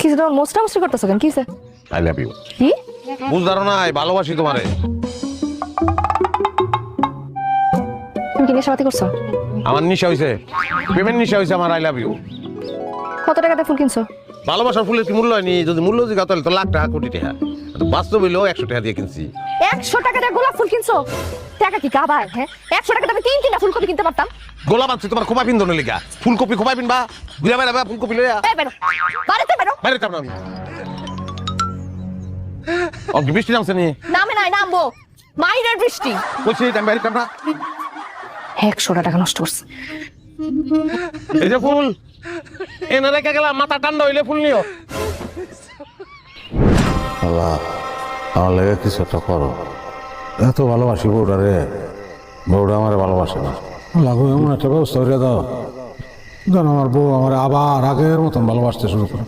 কিছু তোমার মোস্টা মুস্টি করতেছো কেন? কিসে? I love you. কি বুঝদারো না, ভালোবাসি তোমারে। তুমি কি নেশাপাতি করছো? আমার নিশা হইছে, পেমেন্ট নিশা হইছে আমার। I love you. কত টাকাতে ফুল কিনছো? ভালোবাসার ফুলের কি মূল্য হয়নি? যদি মূল্য জিজ্ঞাসা তাহলে তো লাখ টাকা, কোটি টাকা। বাস্তব হইলেও 100 টাকা দিয়ে কিনছি। 100 টাকা দিয়ে গোলাপ ফুল কিনছো? টাকা কি কাবার? হ্যাঁ, 100 টাকা আমি তিনটা ফুলকপি কিনতে পারতাম। গোলাপ আনছি তোমার খোপা পিন্দনের লিগা। ফুলকপি খোপা পিনবা, ঘুরে বেড়াবা ফুলকপি লইয়া। এই বেরো, বাড়িতে বেরো। বাইরে যাবো না আমি। বৃষ্টি নামছে নি? নামে নাই, নামবো। মাইরের বৃষ্টি। বলছি আমি বাইরে যাবো না। 100 টাকা নষ্ট করছে। এই যে ফুল এনে রেখে গেলাম, মাথা ঠান্ডা হইলে ফুল নিও। আল্লাহ, আমার লেগে কিছু একটা করো। এত ভালোবাসি বউটা রে, বউটা আমার ভালোবাসে না। লাগো এমন একটা ব্যবস্থা করে দাও যেন আমার বউ আমার আবার আগের মতন ভালোবাসতে শুরু করে।